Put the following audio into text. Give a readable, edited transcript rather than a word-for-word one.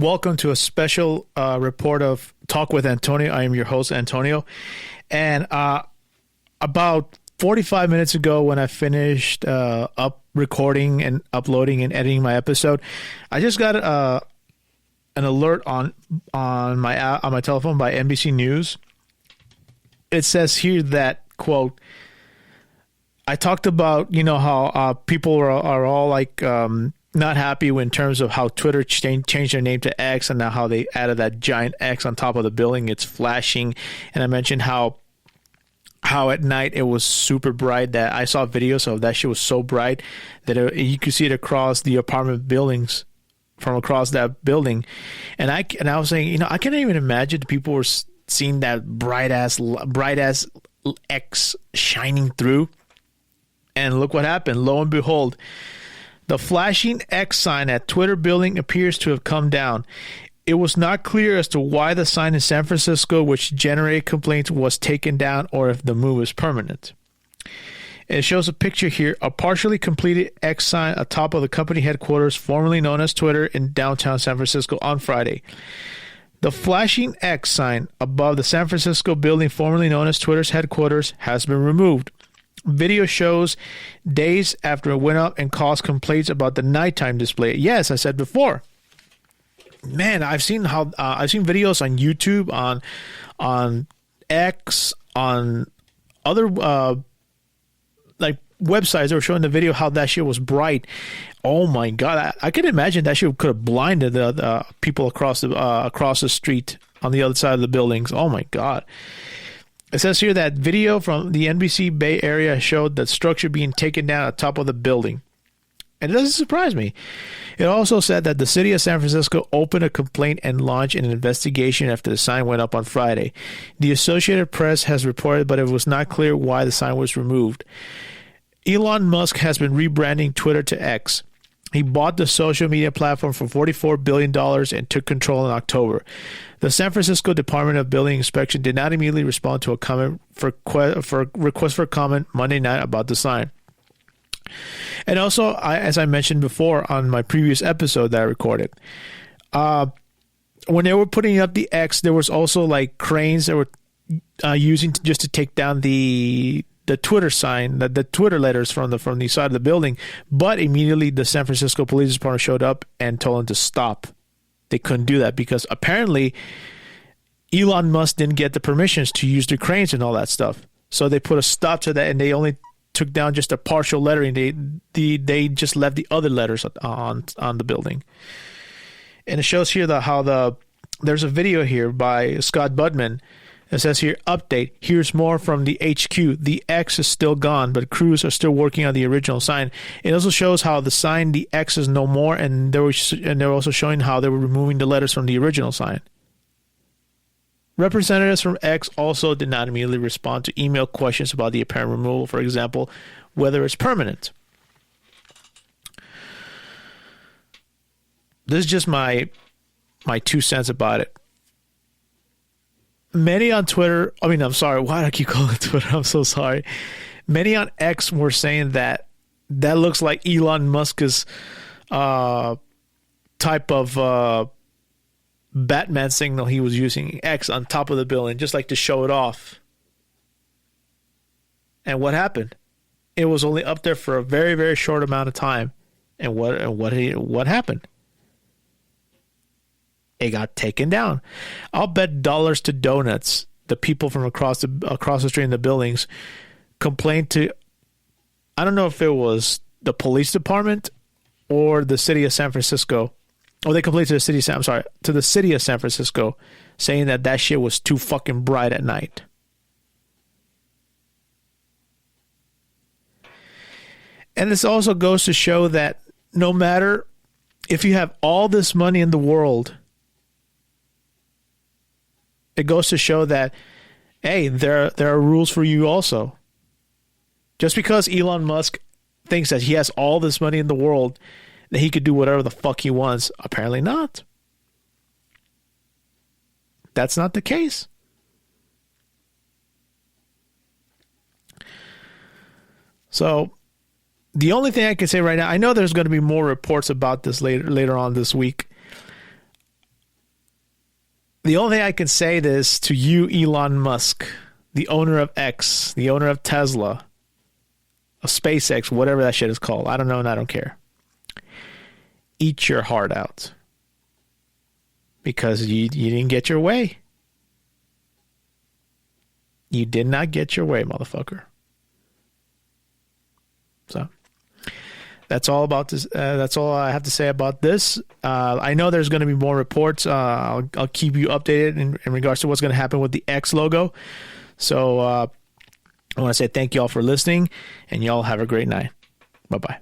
Welcome to a special report of Talk with Antonio. I am your host, Antonio. And about 45 minutes ago, when I finished up recording and uploading and editing my episode, I just got an alert on my telephone by NBC News. It says here that, quote, I talked about, how people are all like not happy in terms of how Twitter changed their name to X, and now how they added that giant X on top of the building. It's flashing. And I mentioned how at night it was super bright, that I saw videos of that shit was so bright that you could see it across the apartment buildings from across that building. And I was saying, I can't even imagine people were seeing that bright ass X shining through. And look what happened. Lo and behold, the flashing X sign at Twitter building appears to have come down. It was not clear as to why the sign in San Francisco, which generated complaints, was taken down, or if the move is permanent. It shows a picture here, a partially completed X sign atop of the company headquarters, formerly known as Twitter, in downtown San Francisco on Friday. The flashing X sign above the San Francisco building, formerly known as Twitter's headquarters, has been removed. Video shows days after it went up and caused complaints about the nighttime display. Yes, I said before. Man, I've seen videos on YouTube, on X, on other like websites that were showing the video how that shit was bright. Oh my god, I can imagine that shit could have blinded the people across the street on the other side of the buildings. Oh my god. It says here that video from the NBC Bay Area showed the structure being taken down at the top of the building. And it doesn't surprise me. It also said that the city of San Francisco opened a complaint and launched an investigation after the sign went up on Friday. The Associated Press has reported, but it was not clear why the sign was removed. Elon Musk has been rebranding Twitter to X. He bought the social media platform for $44 billion and took control in October. The San Francisco Department of Building Inspection did not immediately respond to a comment for request for comment Monday night about the sign. And also, as I mentioned before on my previous episode that I recorded, when they were putting up the X, there was also like cranes that were using just to take down the Twitter sign, the Twitter letters from the side of the building. But immediately the San Francisco Police Department showed up and told them to stop. They couldn't do that because apparently Elon Musk didn't get the permissions to use the cranes and all that stuff. So they put a stop to that, and they only took down just a partial lettering. They just left the other letters on the building. And it shows here there's a video here by Scott Budman. It says here, update, here's more from the HQ. The X is still gone, but crews are still working on the original sign. It also shows how the sign, the X, is no more, and they're also showing how they were removing the letters from the original sign. Representatives from X also did not immediately respond to email questions about the apparent removal, for example, whether it's permanent. This is just my 2 cents about it. Many on Twitter, I'm sorry, why do I keep calling it Twitter? I'm so sorry. Many on X were saying that looks like Elon Musk's type of Batman signal he was using, X on top of the building, just like to show it off. And what happened? It was only up there for a very, very short amount of time. And what happened? It got taken down. I'll bet dollars to donuts the people from across the street in the buildings complained to, I don't know if it was the police department or the city of San Francisco. Or they complained to the city of San Francisco, saying that shit was too fucking bright at night. And this also goes to show that no matter if you have all this money in the world, it goes to show that, hey, there are rules for you also. Just because Elon Musk thinks that he has all this money in the world, that he could do whatever the fuck he wants, apparently not. That's not the case. So the only thing I can say right now, I know there's going to be more reports about this later on this week. The only thing I can say this to you, Elon Musk, the owner of X, the owner of Tesla, of SpaceX, whatever that shit is called. I don't know and I don't care. Eat your heart out. Because you didn't get your way. You did not get your way, motherfucker. So that's all about this. That's all I have to say about this. I know there's going to be more reports. I'll keep you updated in regards to what's going to happen with the X logo. So I want to say thank you all for listening, and y'all have a great night. Bye-bye.